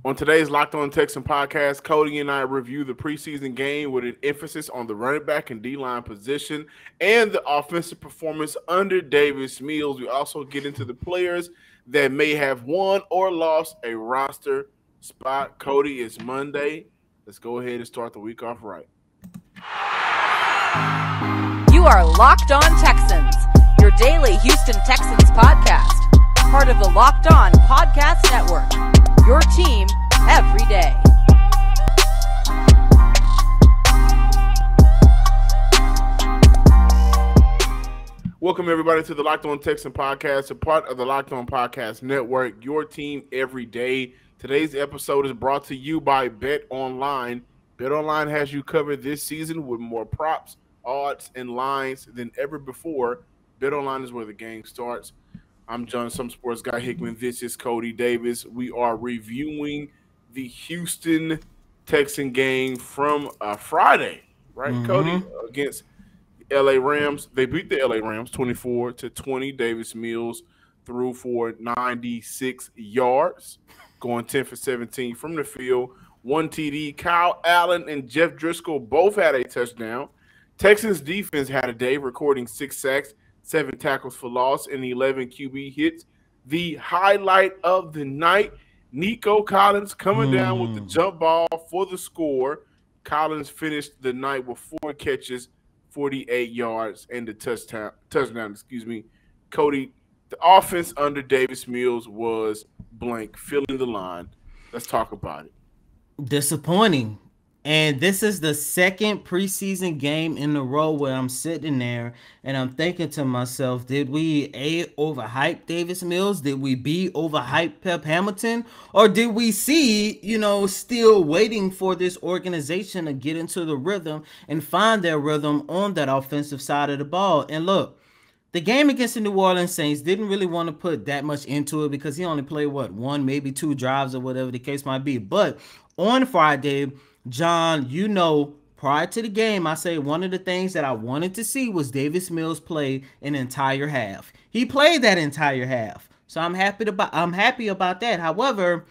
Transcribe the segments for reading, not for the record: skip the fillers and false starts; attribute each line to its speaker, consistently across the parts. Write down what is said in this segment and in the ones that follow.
Speaker 1: On today's Locked On Texan podcast, Cody and I review the preseason game with an emphasis on the running back and D-line position and the offensive performance under Davis Mills. We also get into the players that may have won or lost a roster spot. Cody, it's Monday. Let's go ahead and start the week off right.
Speaker 2: You are Locked On Texans, your daily Houston Texans podcast, part of the Locked On Podcast Network, your team every day.
Speaker 1: Welcome, everybody, to the Locked On Texan podcast, a part of the Locked On Podcast Network, your team every day. Today's episode is brought to you by Bet Online. Bet Online has you covered this season with more props, odds, and lines than ever before. Bet Online is where the game starts. I'm John, some sports guy Hickman. This is Cody Davis. We are reviewing the Houston Texan game from Friday, right, Cody, against LA Rams. They beat the LA Rams 24-20. Davis Mills threw for 96 yards, going 10 for 17 from the field. 1 TD. Kyle Allen and Jeff Driscoll both had a touchdown. Texans defense had a day, recording 6 sacks, 7 tackles for loss, and 11 QB hits. The highlight of the night, Nico Collins coming down with the jump ball for the score. Collins finished the night with 4 catches, 48 yards, and the touchdown. Cody, the offense under Davis Mills was blank, filling the line. Let's talk about it.
Speaker 3: Disappointing. And this is the second preseason game in a row where I'm sitting there and I'm thinking to myself, did we A, overhype Davis Mills? Did we B, overhype Pep Hamilton? Or did we C, still waiting for this organization to get into the rhythm and find their rhythm on that offensive side of the ball? And look, the game against the New Orleans Saints didn't really want to put that much into it because he only played, 1, maybe 2 drives or whatever the case might be. But on Friday, John, prior to the game, I say one of the things that I wanted to see was Davis Mills play an entire half. He played that entire half, so I'm happy about that. However,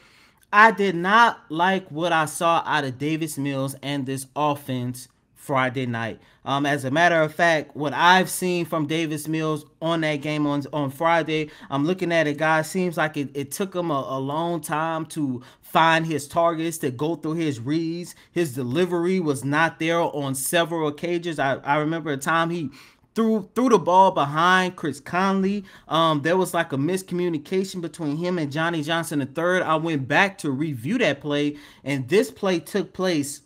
Speaker 3: I did not like what I saw out of Davis Mills and this offense Friday night. As a matter of fact, what I've seen from Davis Mills on that game on Friday, I'm looking at it, guys. Seems like it took him a long time to find his targets, to go through his reads. His delivery was not there on several occasions. I remember a time he threw the ball behind Chris Conley. There was like a miscommunication between him and Johnny Johnson III. I went back to review that play, and this play took place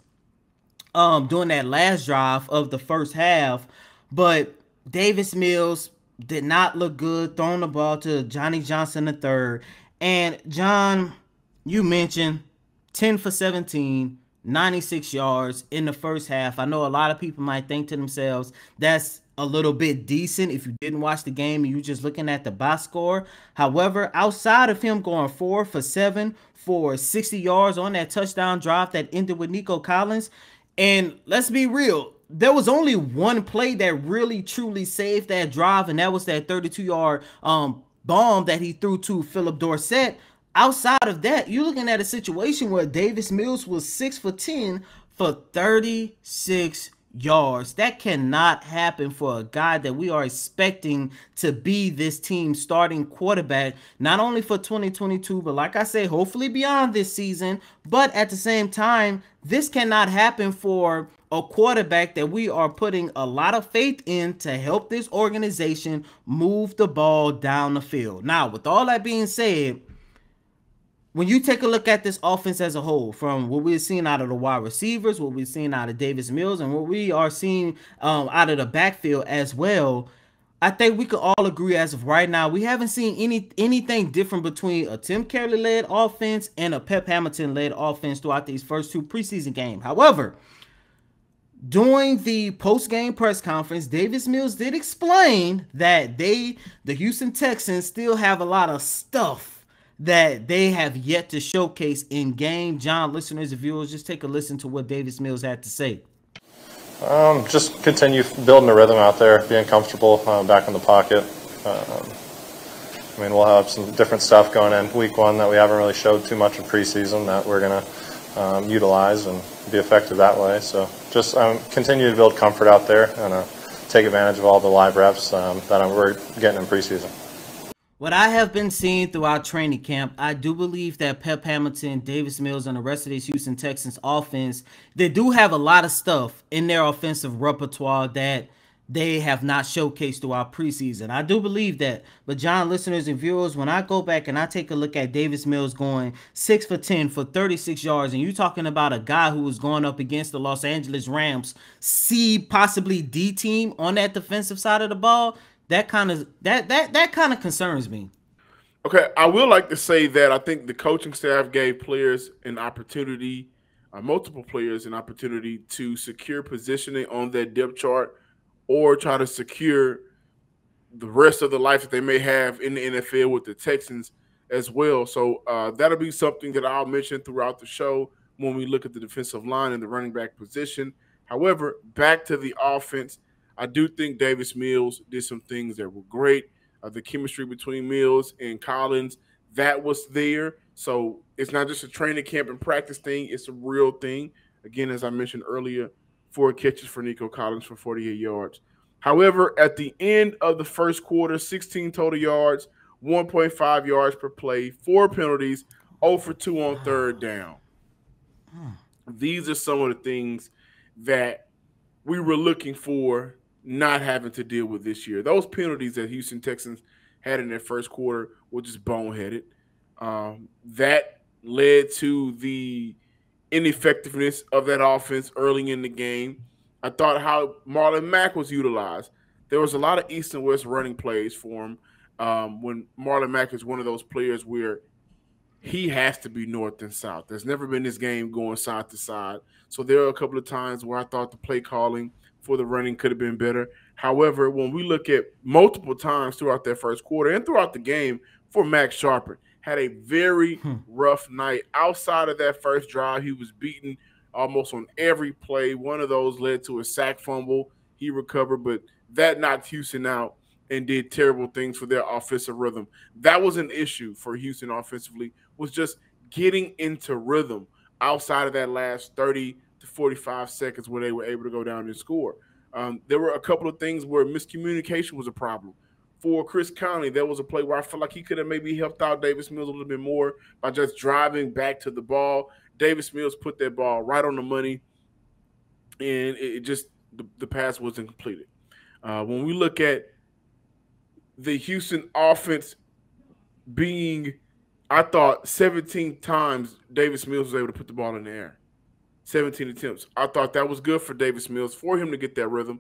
Speaker 3: during that last drive of the first half. But Davis Mills did not look good throwing the ball to Johnny Johnson III. And John, you mentioned 10 for 17, 96 yards in the first half. I know a lot of people might think to themselves, that's a little bit decent if you didn't watch the game and you're just looking at the box score. However, outside of him going 4 for 7 for 60 yards on that touchdown drive that ended with Nico Collins, and let's be real, there was only one play that really truly saved that drive, and that was that 32-yard bomb that he threw to Philip Dorsett. Outside of that, you're looking at a situation where Davis Mills was 6 for 10 for 36 yards. That cannot happen for a guy that we are expecting to be this team's starting quarterback, not only for 2022, but like I say, hopefully beyond this season. But at the same time, this cannot happen for a quarterback that we are putting a lot of faith in to help this organization move the ball down the field. Now, with all that being said, when you take a look at this offense as a whole, from what we're seeing out of the wide receivers, what we're seeing out of Davis Mills, and what we are seeing out of the backfield as well, I think we can all agree as of right now, we haven't seen anything different between a Tim Kelly-led offense and a Pep Hamilton-led offense throughout these first 2 preseason games. However, during the post-game press conference, Davis Mills did explain that the Houston Texans, still have a lot of stuff that they have yet to showcase in game. John, listeners and viewers, just take a listen to what Davis Mills had to say.
Speaker 4: Just continue building the rhythm out there, being comfortable back in the pocket. I mean, we'll have some different stuff going in week one that we haven't really showed too much in preseason that we're going to utilize and be effective that way. So just continue to build comfort out there and take advantage of all the live reps that we're getting in preseason.
Speaker 3: What I have been seeing throughout training camp, I do believe that Pep Hamilton, Davis Mills, and the rest of this Houston Texans offense, they do have a lot of stuff in their offensive repertoire that they have not showcased throughout preseason. I do believe that. But John, listeners and viewers, when I go back and I take a look at Davis Mills going 6 for 10 for 36 yards, and you're talking about a guy who was going up against the Los Angeles Rams, C, possibly D team on that defensive side of the ball, that kind of concerns me.
Speaker 1: Okay, I will like to say that I think the coaching staff gave players an opportunity, multiple players an opportunity to secure positioning on that depth chart or try to secure the rest of the life that they may have in the NFL with the Texans as well. So that'll be something that I'll mention throughout the show when we look at the defensive line and the running back position. However, back to the offense, I do think Davis Mills did some things that were great. The chemistry between Mills and Collins, that was there. So it's not just a training camp and practice thing. It's a real thing. Again, as I mentioned earlier, 4 catches for Nico Collins for 48 yards. However, at the end of the first quarter, 16 total yards, 1.5 yards per play, 4 penalties, 0 for 2 on third down. These are some of the things that we were looking for not having to deal with this year. Those penalties that Houston Texans had in their first quarter were just boneheaded. That led to the ineffectiveness of that offense early in the game. I thought how Marlin Mack was utilized. There was a lot of east and west running plays for him when Marlin Mack is one of those players where he has to be north and south. There's never been this game going side to side. So there are a couple of times where I thought the play calling for the running could have been better. However, when we look at multiple times throughout that first quarter and throughout the game for Max Sharpen, had a very rough night. Outside of that first drive, he was beaten almost on every play. One of those led to a sack fumble. He recovered, but that knocked Houston out and did terrible things for their offensive rhythm. That was an issue for Houston offensively, was just getting into rhythm outside of that last 30 to 45 seconds where they were able to go down and score. There were a couple of things where miscommunication was a problem. For Chris Conley, there was a play where I felt like he could have maybe helped out Davis Mills a little bit more by just driving back to the ball. Davis Mills put that ball right on the money, and it just the pass wasn't completed. When we look at the Houston offense being, I thought 17 times Davis Mills was able to put the ball in the air. 17 attempts. I thought that was good for Davis Mills, for him to get that rhythm.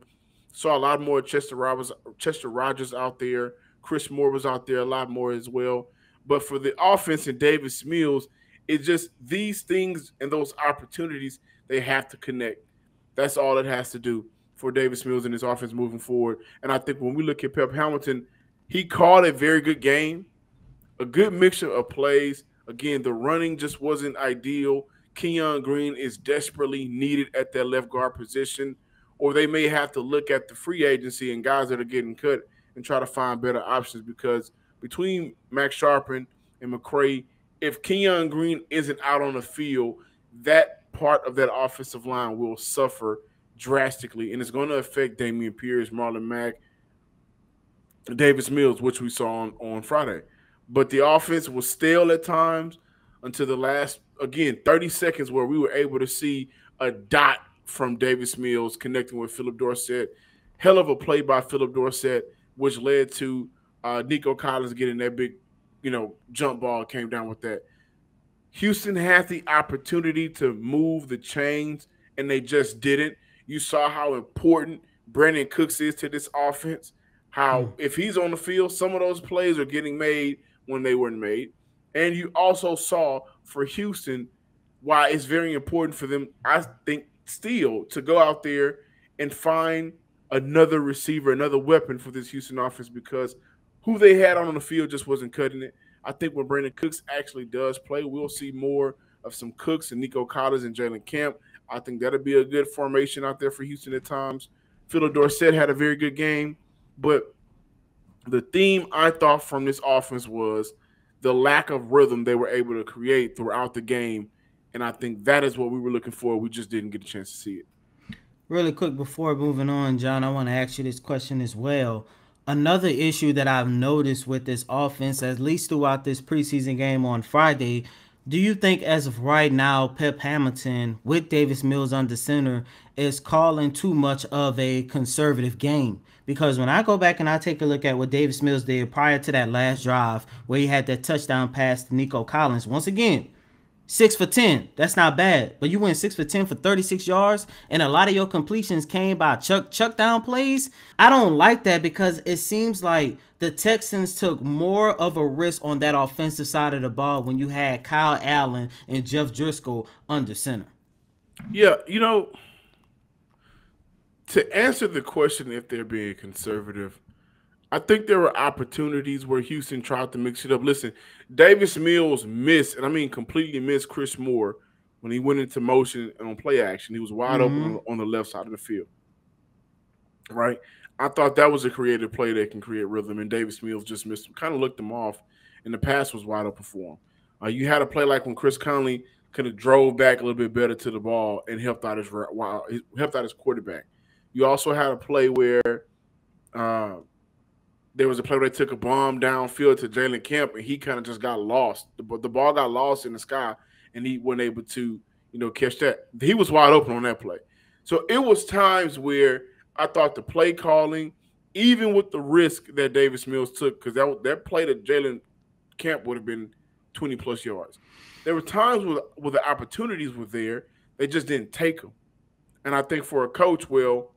Speaker 1: Saw a lot more Chester Rogers out there. Chris Moore was out there a lot more as well. But for the offense and Davis Mills, it's just these things and those opportunities, they have to connect. That's all it has to do for Davis Mills and his offense moving forward. And I think when we look at Pep Hamilton, he called a very good game, a good mixture of plays. Again, the running just wasn't ideal. Kenyon Green is desperately needed at that left guard position, or they may have to look at the free agency and guys that are getting cut and try to find better options, because between Max Sharpen and McCray, if Kenyon Green isn't out on the field, that part of that offensive line will suffer drastically, and it's going to affect Damien Pierce, Marlin Mack, Davis Mills, which we saw on Friday. But the offense was stale at times until the last, again, 30 seconds where we were able to see a dot from Davis Mills connecting with Philip Dorsett. Hell of a play by Philip Dorsett, which led to Nico Collins getting that big, jump ball, came down with that. Houston had the opportunity to move the chains, and they just didn't. You saw how important Brandon Cooks is to this offense, how if he's on the field, some of those plays are getting made when they weren't made. And you also saw for Houston why it's very important for them, I think, still to go out there and find another receiver, another weapon for this Houston offense, because who they had on the field just wasn't cutting it. I think when Brandon Cooks actually does play, we'll see more of some Cooks and Nico Collins and Jalen Camp. I think that'll be a good formation out there for Houston at times. Philip Dorsett had a very good game, but The theme I thought from this offense was the lack of rhythm they were able to create throughout the game. And I think that is what we were looking for. We just didn't get a chance to see it.
Speaker 3: Really quick before moving on, John, I want to ask you this question as well. Another issue that I've noticed with this offense, at least throughout this preseason game on Friday, do you think as of right now, Pep Hamilton with Davis Mills under center is calling too much of a conservative game? Because when I go back and I take a look at what Davis Mills did prior to that last drive where he had that touchdown pass to Nico Collins, once again, 6 for 10. That's not bad. But you went 6 for 10 for 36 yards, and a lot of your completions came by chuck down plays. I don't like that because it seems like the Texans took more of a risk on that offensive side of the ball when you had Kyle Allen and Jeff Driscoll under center.
Speaker 1: Yeah, to answer the question if they're being conservative, I think there were opportunities where Houston tried to mix it up. Listen, Davis Mills missed, and I mean completely missed Chris Moore when he went into motion and on play action. He was wide open on the left side of the field, right? I thought that was a creative play that can create rhythm, and Davis Mills just missed him, kind of looked him off, and the pass was wide open for him. You had a play like when Chris Conley could have drove back a little bit better to the ball and helped out his quarterback. You also had a play where there was a play where they took a bomb downfield to Jalen Kemp, and he kind of just got lost. The ball got lost in the sky, and he wasn't able to, catch that. He was wide open on that play. So it was times where I thought the play calling, even with the risk that Davis Mills took, because that play to Jalen Kemp would have been 20-plus yards. There were times where the opportunities were there. They just didn't take them. And I think for a coach, well,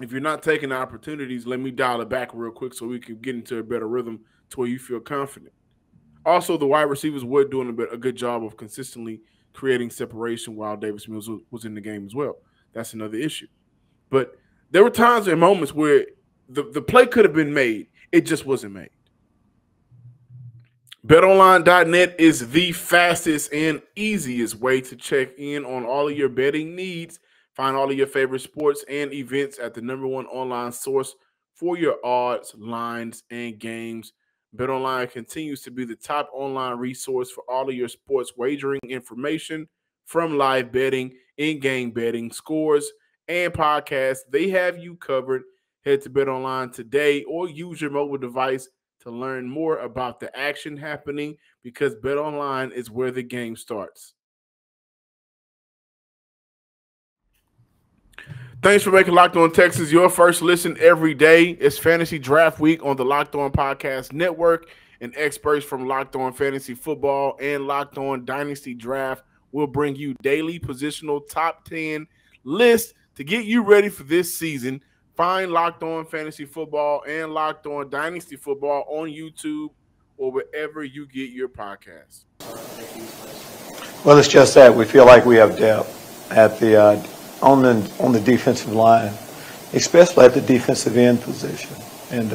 Speaker 1: if you're not taking the opportunities, let me dial it back real quick so we can get into a better rhythm to where you feel confident. Also, the wide receivers were doing a good job of consistently creating separation while Davis Mills was in the game as well. That's another issue. But there were times and moments where the play could have been made. It just wasn't made. BetOnline.net is the fastest and easiest way to check in on all of your betting needs. Find all of your favorite sports and events at the #1 online source for your odds, lines, and games. BetOnline continues to be the top online resource for all of your sports wagering information, from live betting, in-game betting, scores, and podcasts. They have you covered. Head to BetOnline today or use your mobile device to learn more about the action happening, because BetOnline is where the game starts. Thanks for making Locked On Texans your first listen every day. It's Fantasy Draft Week on the Locked On Podcast Network, and experts from Locked On Fantasy Football and Locked On Dynasty Draft will bring you daily positional top 10 lists to get you ready for this season. Find Locked On Fantasy Football and Locked On Dynasty Football on YouTube or wherever you get your podcasts.
Speaker 5: Well, it's just that we feel like we have depth at the on the defensive line, especially at the defensive end position, and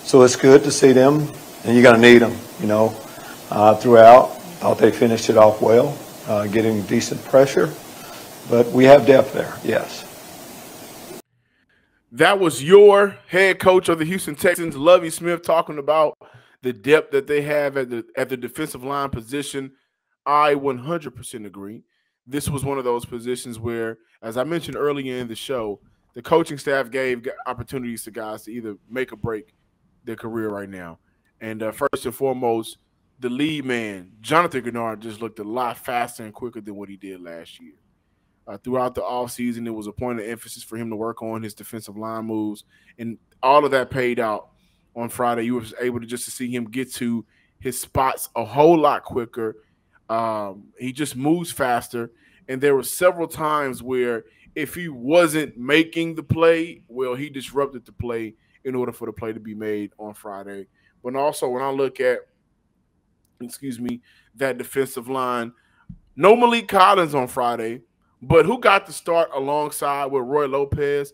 Speaker 5: so it's good to see them. And you're going to need them, throughout. Thought they finished it off well, getting decent pressure, but we have depth there. Yes.
Speaker 1: That was your head coach of the Houston Texans, Lovie Smith, talking about the depth that they have at the defensive line position. I 100% agree. This was one of those positions where, as I mentioned earlier in the show, the coaching staff gave opportunities to guys to either make or break their career right now. And first and foremost, the lead man, Jonathan Gennaro, just looked a lot faster and quicker than what he did last year. Throughout the offseason, it was a point of emphasis for him to work on his defensive line moves, and all of that paid out on Friday. You were able to see him get to his spots a whole lot quicker. He just moves faster, and there were several times where if he wasn't making the play, well, he disrupted the play in order for the play to be made on Friday. But also when I look at, that defensive line, no Malik Collins on Friday, but who got the start alongside with Roy Lopez?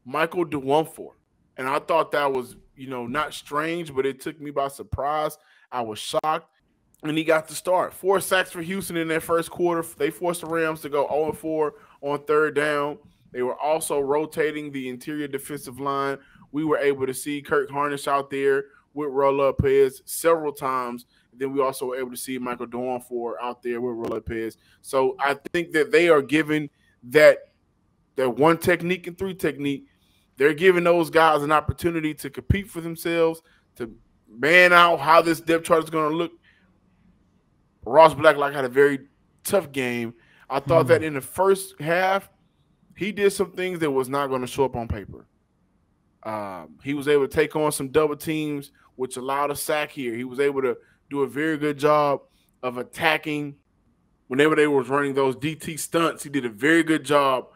Speaker 1: Michael DeWomford. And I thought that was, not strange, but it took me by surprise. I was shocked. And he got the start. 4 sacks for Houston in their first quarter. They forced the Rams to go 0-4 on third down. They were also rotating the interior defensive line we were able to see Kirk Harnish out there with Roy Lopez several times. Then we also were able to see Michael Dornfor out there with Roy Lopez. So I think that they are giving that one technique and three technique. They're giving those guys an opportunity to compete for themselves, to man out how this depth chart is going to look. Ross Blacklock had a very tough game. I thought that in the first half, he did some things that was not going to show up on paper. He was able to take on some double teams, which allowed a sack here. He was able to do a very good job of attacking whenever they were running those DT stunts. He did a very good job,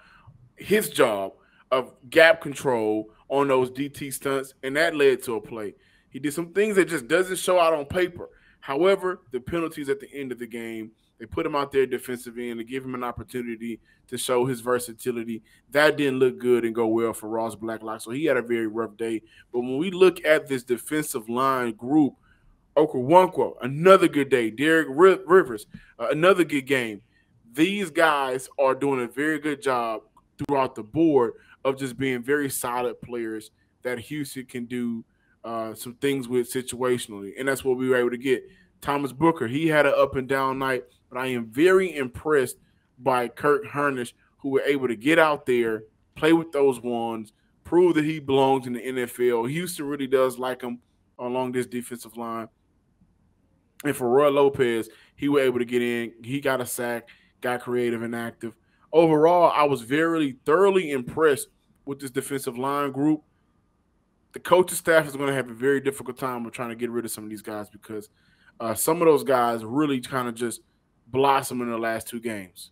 Speaker 1: his job, of gap control on those DT stunts, and that led to a play. He did some things that just doesn't show out on paper. However, the penalties at the end of the game, they put him out there defensive end to give him an opportunity to show his versatility. That didn't look good and go well for Ross Blacklock, so he had a very rough day. But when we look at this defensive line group, Okoronkwo, another good day. Derek Rivers, another good game. These guys are doing a very good job throughout the board of just being very solid players that Houston can do some things with situationally, and that's what we were able to get. Thomas Booker, he had an up and down night, but I am very impressed by Kirk Harnish, who were able to get out there, play with those ones, prove that he belongs in the NFL. Houston really does like him along this defensive line. And for Roy Lopez, he was able to get in. He got a sack, got creative and active. Overall, I was very thoroughly impressed with this defensive line group. The coaching staff is going to have a very difficult time of trying to get rid of some of these guys because some of those guys really kind of just blossomed in the last two games.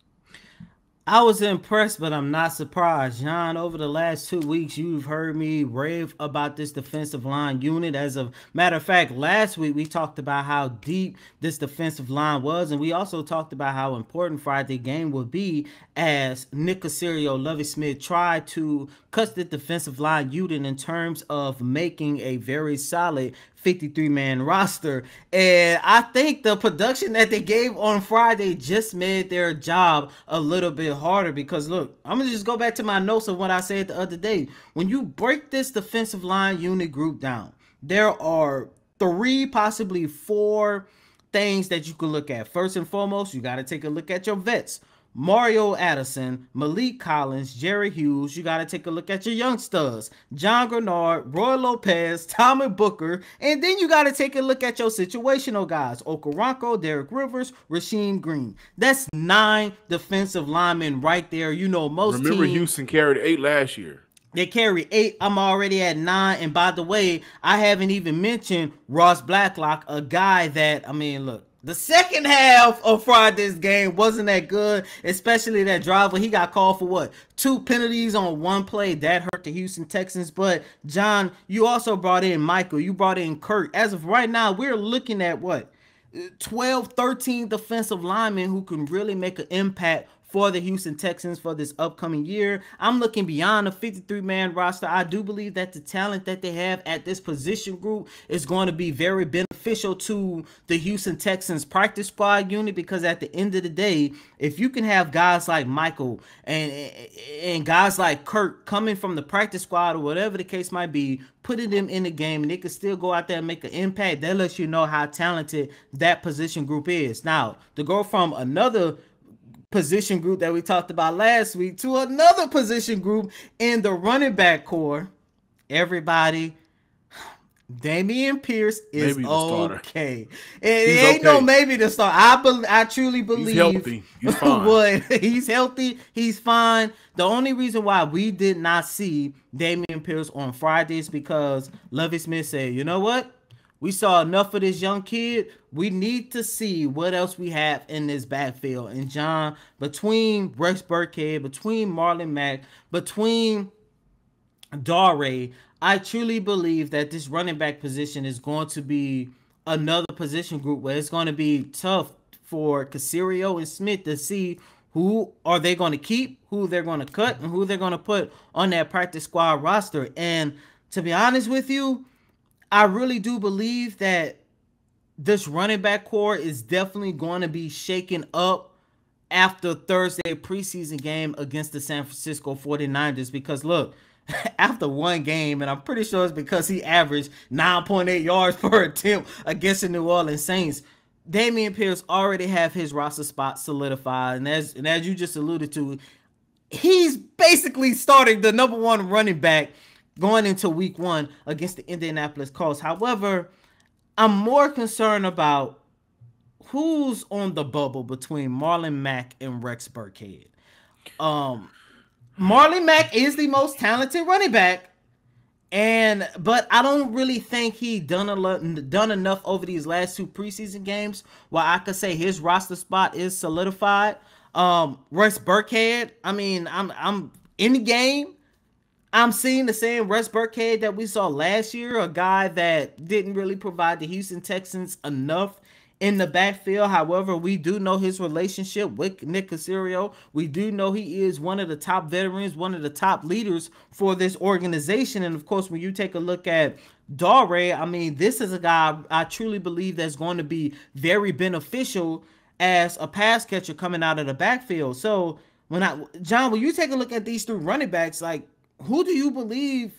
Speaker 3: I was impressed, but I'm not surprised. John, over the last 2 weeks, you've heard me rave about this defensive line unit. As a matter of fact, last week we talked about how deep this defensive line was, and we also talked about how important Friday game would be as Nick Caserio, Lovie Smith tried to cut the defensive line unit in terms of making a very solid 53-man roster. And I think the production that they gave on Friday just made their job a little bit harder because, look, I'm going to just go back to my notes of what I said the other day. When you break this defensive line unit group down, there are 3, possibly 4 things that you can look at. First and foremost, you got to take a look at your vets. Mario Addison, Malik Collins, Jerry Hughes. You got to take a look at your young studs. John Grenard, Roy Lopez, Tommy Booker. And then you got to take a look at your situational guys. Okoronkwo, Derek Rivers, Rasheem Green. That's 9 defensive linemen right there. You know, most
Speaker 1: Remember
Speaker 3: teams,
Speaker 1: Houston carried 8 last year.
Speaker 3: They carry 8. I'm already at 9. And by the way, I haven't even mentioned Ross Blacklock, a guy that, I mean, look, the second half of Friday's game wasn't that good, especially that drive where he got called for what? 2 penalties on 1 play. That hurt the Houston Texans. But, John, you also brought in Michael. You brought in Kurt. As of right now, we're looking at what? 12, 13 defensive linemen who can really make an impact for the Houston Texans for this upcoming year. I'm looking beyond the 53-man roster. I do believe that the talent that they have at this position group is going to be very beneficial to the Houston Texans practice squad unit, because at the end of the day, if you can have guys like Michael and guys like Kurt coming from the practice squad or whatever the case might be, putting them in the game and they can still go out there and make an impact, that lets you know how talented that position group is. Now, to go from another position group that we talked about last week to another position group in the running back core, everybody, Damien Pierce is okay. It ain't no maybe the start. I truly believe
Speaker 1: he's healthy. He's fine.
Speaker 3: He's healthy. He's fine. The only reason why we did not see Damien Pierce on Friday is because Lovie Smith said, you know what? We saw enough of this young kid. We need to see what else we have in this backfield. And John, between Russ Burkhead, between Marlin Mack, between Dare, I truly believe that this running back position is going to be another position group where it's going to be tough for Caserio and Smith to see who are they going to keep, who they're going to cut, and who they're going to put on that practice squad roster. And to be honest with you, I really do believe that this running back core is definitely going to be shaken up after Thursday preseason game against the San Francisco 49ers. Because, look, after one game, and I'm pretty sure it's because he averaged 9.8 yards per attempt against the New Orleans Saints. Damien Pierce already have his roster spot solidified, and as you just alluded to, he's basically starting the number one running back going into week 1 against the Indianapolis Colts. However, I'm more concerned about who's on the bubble between Marlin Mack and Rex Burkhead. Marlin Mack is the most talented running back, but I don't really think he done enough over these last 2 preseason games where I could say his roster spot is solidified. Russ Burkhead, I mean, I'm in the game. I'm seeing the same Russ Burkhead that we saw last year, a guy that didn't really provide the Houston Texans enough in the backfield. However, we do know his relationship with Nick Caserio. We do know he is one of the top veterans, one of the top leaders for this organization. And of course, when you take a look at Dare, I mean, this is a guy I truly believe that's going to be very beneficial as a pass catcher coming out of the backfield. So John, when you take a look at these 3 running backs, like, who do you believe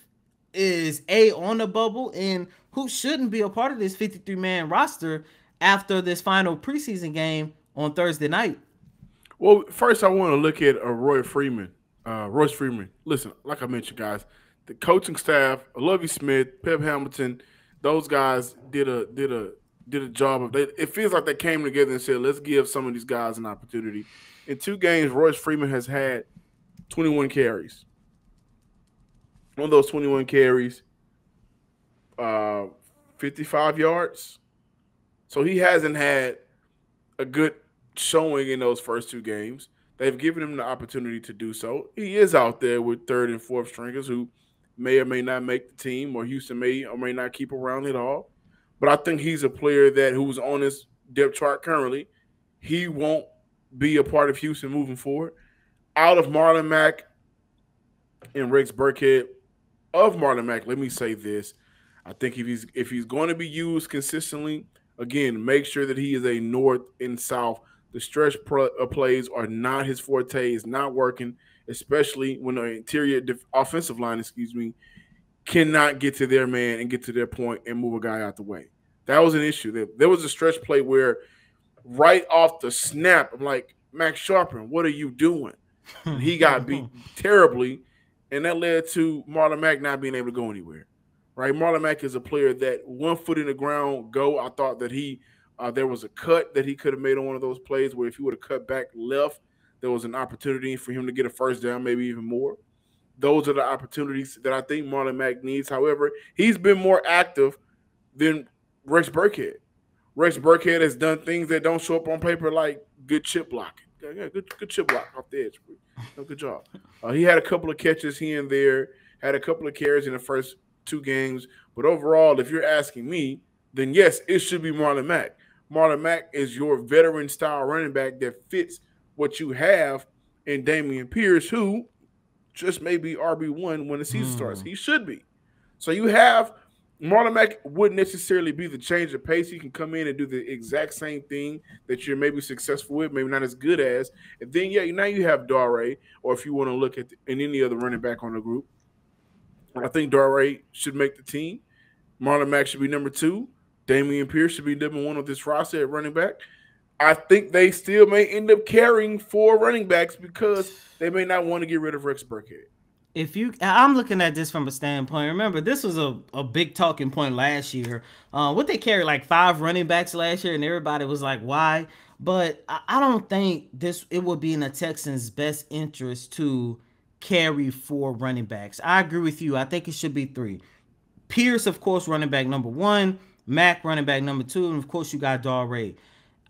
Speaker 3: is on the bubble and who shouldn't be a part of this 53-man roster after this final preseason game on Thursday night?
Speaker 1: Well, first I want to look at Royce Freeman. Listen, like I mentioned, guys, the coaching staff, Lovie Smith, Pep Hamilton, those guys did a job of it. It feels like they came together and said, let's give some of these guys an opportunity. In 2 games, Royce Freeman has had 21 carries. One of those 21 carries, 55 yards. So he hasn't had a good showing in those first 2 games. They've given him the opportunity to do so. He is out there with 3rd and 4th stringers who may or may not make the team, or Houston may or may not keep around at all. But I think he's a player who's on this depth chart currently. He won't be a part of Houston moving forward. Out of Marlin Mack and Rex Burkhead, of Marlin Mack, let me say this. I think if he's going to be used consistently, again, make sure that he is a north and south. The stretch plays are not his forte. It's not working, especially when the interior offensive line, cannot get to their man and get to their point and move a guy out the way. That was an issue. There was a stretch play where right off the snap, I'm like, Max Sharpen, what are you doing? And he got beat terribly. And that led to Marlon Mack not being able to go anywhere, right? Marlon Mack is a player that 1 foot in the ground go. I thought that there was a cut that he could have made on one of those plays where if he would have cut back left, there was an opportunity for him to get a first down, maybe even more. Those are the opportunities that I think Marlon Mack needs. However, he's been more active than Rex Burkhead. Rex Burkhead has done things that don't show up on paper, like good chip blocking. Yeah, good chip block off the edge. Good job. He had a couple of catches here and there, had a couple of carries in the first 2 games. But overall, if you're asking me, then yes, it should be Marlon Mack. Marlon Mack is your veteran-style running back that fits what you have in Damien Pierce, who just may be RB1 when the season starts. He should be. So you have Marlon Mack wouldn't necessarily be the change of pace. He can come in and do the exact same thing that you're maybe successful with, maybe not as good as. And then, now you have Dare, or if you want to look at any other running back on the group. I think Dare should make the team. Marlon Mack should be number 2. Damien Pierce should be number 1 of this roster at running back. I think they still may end up carrying 4 running backs because they may not want to get rid of Rex Burkhead.
Speaker 3: I'm looking at this from a standpoint. Remember, this was a big talking point last year. What they carried like 5 running backs last year, and everybody was like, "Why?" But I don't think it would be in the Texans' best interest to carry 4 running backs. I agree with you. I think it should be 3. Pierce, of course, running back number 1. Mack, running back number 2, and of course, you got Dare.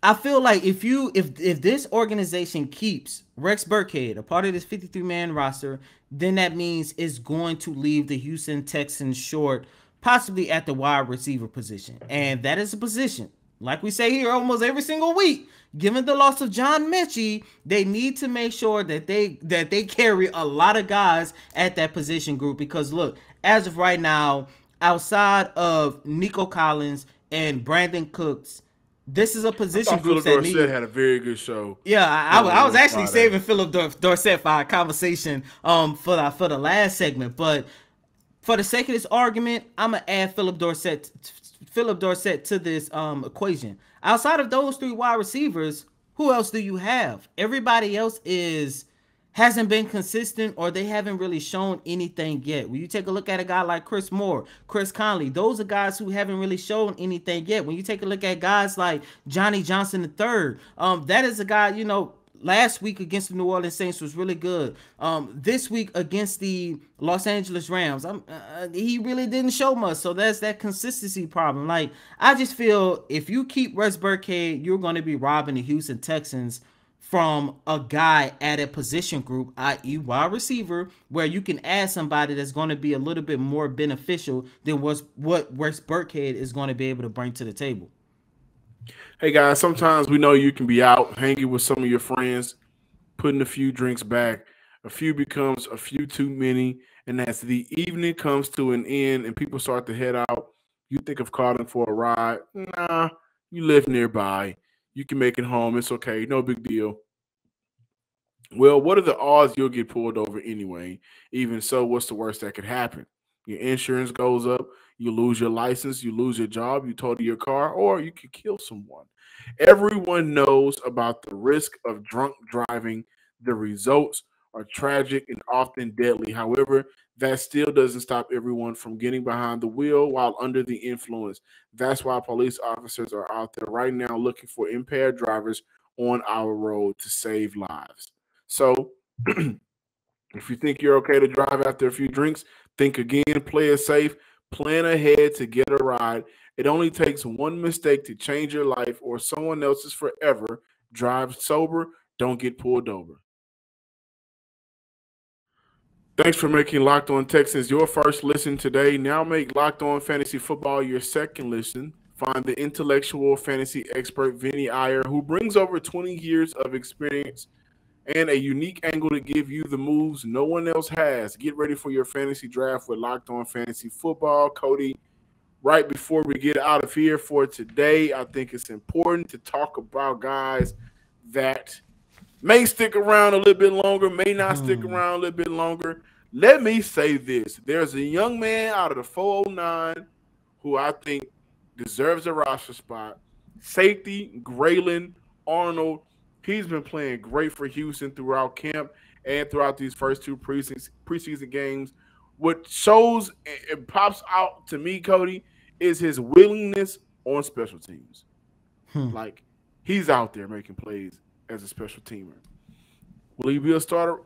Speaker 3: I feel like if this organization keeps Rex Burkhead a part of this 53-man roster, then that means it's going to leave the Houston Texans short, possibly at the wide receiver position. And that is a position, like we say here almost every single week, given the loss of John Mechie, they need to make sure that they carry a lot of guys at that position group. Because look, as of right now, outside of Nico Collins and Brandon Cooks, This is a
Speaker 1: I
Speaker 3: position
Speaker 1: thought
Speaker 3: groups
Speaker 1: Philip
Speaker 3: that
Speaker 1: Dorsett
Speaker 3: need.
Speaker 1: had a very good show.
Speaker 3: Yeah, I was actually
Speaker 1: Friday.
Speaker 3: saving Philip Dorsett for our conversation for the last segment, but for the sake of this argument, I'm gonna add Philip Dorsett to this equation. Outside of those three wide receivers, who else do you have? Everybody else hasn't been consistent, or they haven't really shown anything yet. When you take a look at a guy like Chris Moore, Chris Conley, those are guys who haven't really shown anything yet. When you take a look at guys like Johnny Johnson III, that is a guy, last week against the New Orleans Saints was really good. This week against the Los Angeles Rams, he really didn't show much. So that's that consistency problem. Like, I just feel if you keep Russ Burkhead, you're going to be robbing the Houston Texans from a guy at a position group, i.e. wide receiver, where you can add somebody that's going to be a little bit more beneficial than what Russ Burkhead is going to be able to bring to the table.
Speaker 1: Hey, guys, sometimes we know you can be out hanging with some of your friends, putting a few drinks back. A few becomes a few too many, and as the evening comes to an end and people start to head out, you think of calling for a ride. Nah, you live nearby. You can make it home. It's okay. No big deal. Well, what are the odds you'll get pulled over anyway? Even so, what's the worst that could happen? Your insurance goes up, you lose your license, you lose your job, you total your car, or you could kill someone. Everyone knows about the risk of drunk driving. The results are tragic and often deadly. However, that still doesn't stop everyone from getting behind the wheel while under the influence. That's why police officers are out there right now looking for impaired drivers on our road to save lives. So, if you think you're okay to drive after a few drinks, think again, play it safe, plan ahead to get a ride. It only takes one mistake to change your life or someone else's forever. Drive sober, don't get pulled over. Thanks for making Locked On Texans your first listen today. Now make Locked On Fantasy Football your second listen. Find the intellectual fantasy expert Vinny Iyer, who brings over 20 years of experience and a unique angle to give you the moves no one else has. Get ready for your fantasy draft with Locked On Fantasy Football. Cody, right before we get out of here for today, I think it's important to talk about guys that may stick around a little bit longer, may not stick around a little bit longer. Let me say this. There's a young man out of the 409 who I think deserves a roster spot. Safety, Graylin Arnold. He's been playing great for Houston throughout camp and throughout these first two preseason games. What shows and pops out to me, Cody, is his willingness on special teams. Like, he's out there making plays as a special teamer. Will he be a starter?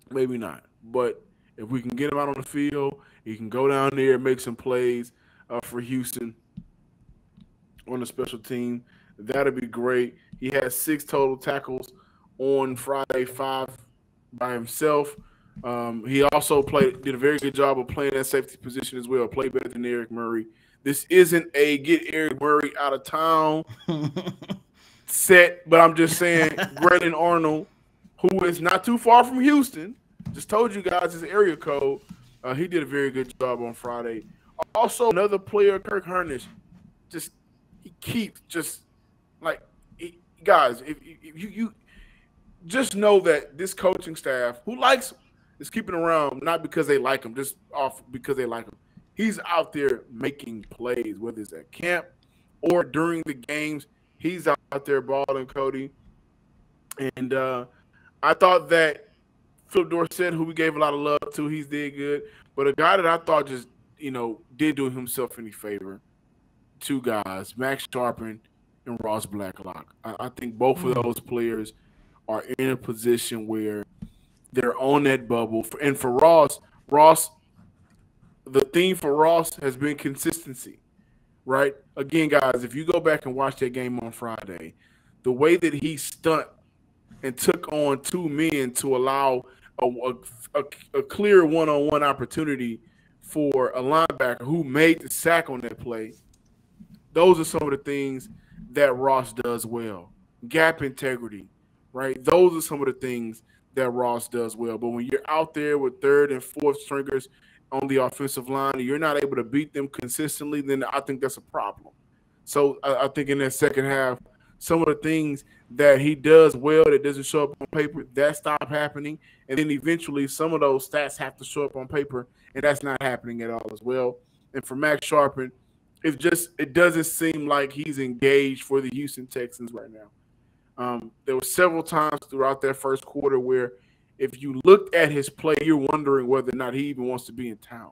Speaker 1: Maybe not. But if we can get him out on the field, he can go down there and make some plays for Houston on the special team. That'd be great. He had 6 total tackles on Friday, 5 by himself. He also did a very good job of playing that safety position as well. Played better than Eric Murray. This isn't a get Eric Murray out of town set, but I'm just saying, Graylin Arnold, who is not too far from Houston, just told you guys his area code. He did a very good job on Friday. Also, another player, Kirk Hernish, he keeps guys, if you just know that this coaching staff, who likes him, is keeping around not because they like him, just off because they like him. He's out there making plays, whether it's at camp or during the games. He's out there balling, Cody. And I thought that Philip Dorsett, who we gave a lot of love to, he's did good. But a guy that I thought just, did do himself any favor, 2 guys, Max Sharpen and Ross Blacklock. I think both of those players are in a position where they're on that bubble. And for Ross, the theme for Ross has been consistency, right? Again, guys, if you go back and watch that game on Friday, the way that he stunt and took on 2 men to allow a clear one-on-one opportunity for a linebacker who made the sack on that play, those are some of the things that Ross does well. Gap integrity, right? Those are some of the things that Ross does well. But when you're out there with 3rd and 4th stringers on the offensive line and you're not able to beat them consistently, then I think that's a problem. So I think in that second half, some of the things that he does well that doesn't show up on paper, that stop happening. And then eventually some of those stats have to show up on paper, and that's not happening at all as well. And for Max Sharpen, it doesn't seem like he's engaged for the Houston Texans right now. There were several times throughout that first quarter where if you looked at his play, you're wondering whether or not he even wants to be in town,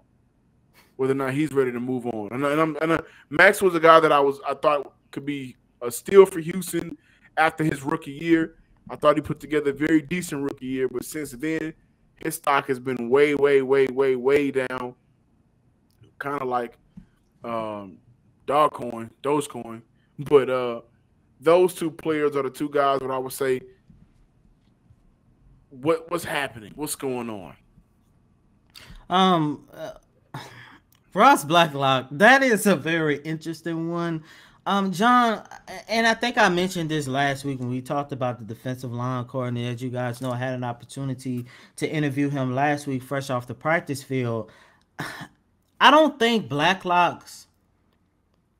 Speaker 1: whether or not he's ready to move on. And Max was a guy that I thought could be a steal for Houston after his rookie year. I thought he put together a very decent rookie year, but since then, his stock has been way, way, way, way, way down, kind of like Dogecoin. But those two players are the two guys that I would say, what's happening? What's going
Speaker 3: on? Ross Blacklock, that is a very interesting one. John, and I think I mentioned this last week when we talked about the defensive line coordinator. As you guys know, I had an opportunity to interview him last week, fresh off the practice field. I don't think Blacklock's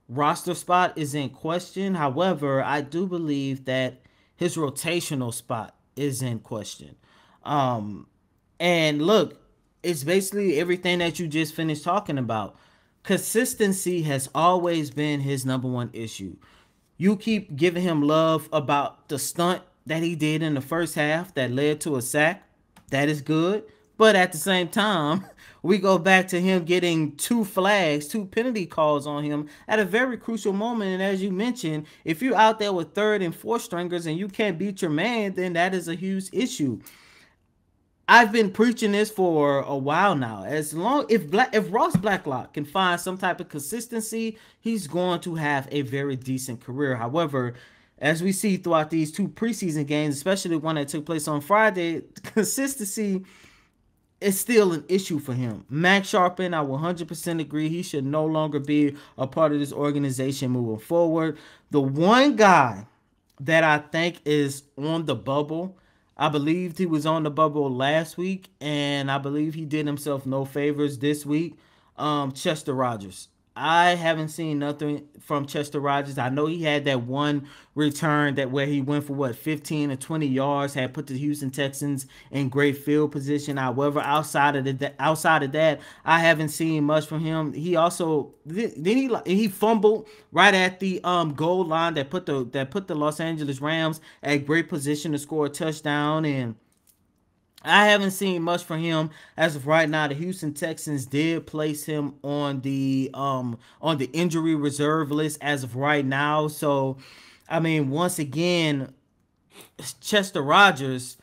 Speaker 3: roster spot is in question. However, I do believe that his rotational spot is in question. And look, it's basically everything that you just finished talking about. Consistency has always been his number one issue. You keep giving him love about the stunt that he did in the first half that led to a sack. That is good. But at the same time, we go back to him getting two penalty calls on him at a very crucial moment. And as you mentioned, if you're out there with third and fourth stringers and you can't beat your man, then that is a huge issue. I've been preaching this for a while now. If Ross Blacklock can find some type of consistency, he's going to have a very decent career. However, as we see throughout these two preseason games, especially the one that took place on Friday, consistency is still an issue for him. Max Sharpen, I 100% agree. He should no longer be a part of this organization moving forward. The one guy that I think is on the bubble, I believed he was on the bubble last week, and I believe he did himself no favors this week. Chester Rogers. I haven't seen nothing from Chester Rogers. I know he had that one return where he went for 15 or 20 yards, had put the Houston Texans in great field position. However, outside of that, I haven't seen much from him. He also he fumbled right at the goal line that put the Los Angeles Rams at great position to score a touchdown, and I haven't seen much from him as of right now. The Houston Texans did place him on the injury reserve list as of right now. So, I mean, once again, Chester Rogers,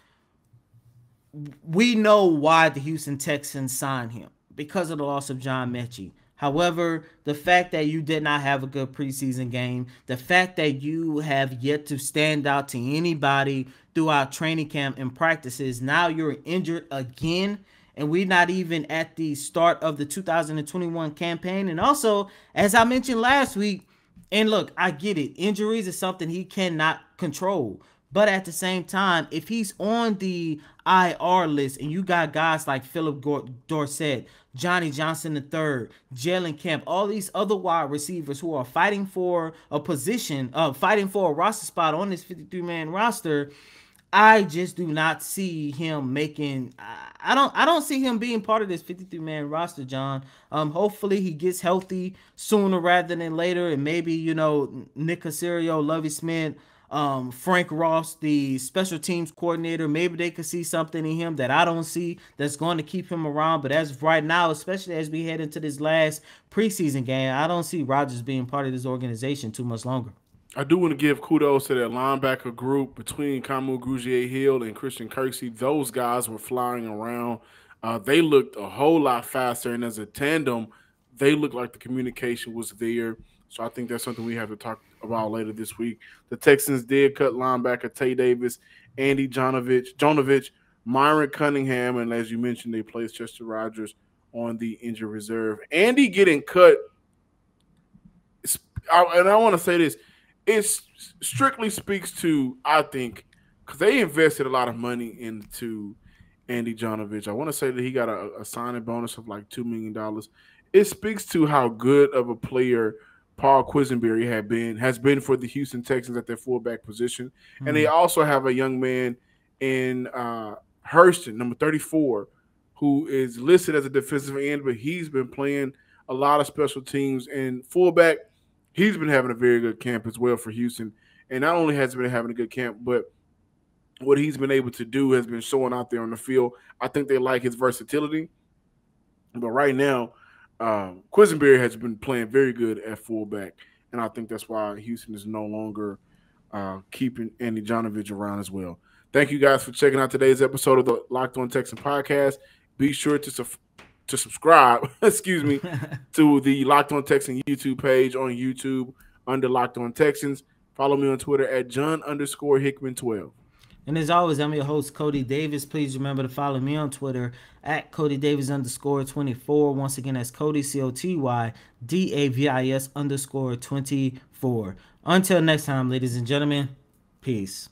Speaker 3: we know why the Houston Texans signed him, because of the loss of John Mechie. However, the fact that you did not have a good preseason game, the fact that you have yet to stand out to anybody throughout training camp and practices, now you're injured again, and we're not even at the start of the 2021 campaign. And also, as I mentioned last week, and look, I get it, injuries is something he cannot control. But at the same time, if he's on the IR list and you got guys like Philip Dorsett, Johnny Johnson III, Jalen Kemp, all these other wide receivers who are fighting for a position, fighting for a roster spot on this 53-man roster, I just do not see him making. I don't see him being part of this 53-man roster, John. Hopefully he gets healthy sooner rather than later, and maybe Nick Caserio, Lovie Smith, Frank Ross, the special teams coordinator, maybe they could see something in him that I don't see that's going to keep him around. But as of right now, especially as we head into this last preseason game, I don't see Rodgers being part of this organization too much longer.
Speaker 1: I do want to give kudos to that linebacker group between Kamu Grugier-Hill and Christian Kirksey. Those guys were flying around. They looked a whole lot faster, and as a tandem, they looked like the communication was there. So I think that's something we have to talk about later this week. The Texans did cut linebacker Tay Davis, Andy Jonovich, Myron Cunningham, and as you mentioned, they placed Chester Rogers on the injured reserve. Andy getting cut, and I want to say this, it strictly speaks to, I think, because they invested a lot of money into Andy Jonovich. I want to say that he got a signing bonus of like $2 million. It speaks to how good of a player Paul Quisenberry has been for the Houston Texans at their fullback position. And they also have a young man in Hurston, number 34, who is listed as a defensive end, but he's been playing a lot of special teams. And fullback, he's been having a very good camp as well for Houston. And not only has he been having a good camp, but what he's been able to do has been showing out there on the field. I think they like his versatility. But right now, Quisenberry has been playing very good at fullback, and I think that's why Houston is no longer keeping Andy Jonovich around as well. Thank you guys for checking out today's episode of the Locked On Texans podcast. Be sure to subscribe, to the Locked On Texans YouTube page on YouTube under Locked On Texans. Follow me on Twitter at John_Hickman12.
Speaker 3: And as always, I'm your host, Cody Davis. Please remember to follow me on Twitter at CodyDavis_24. Once again, that's Cody, COTYDAVIS_24. Until next time, ladies and gentlemen, peace.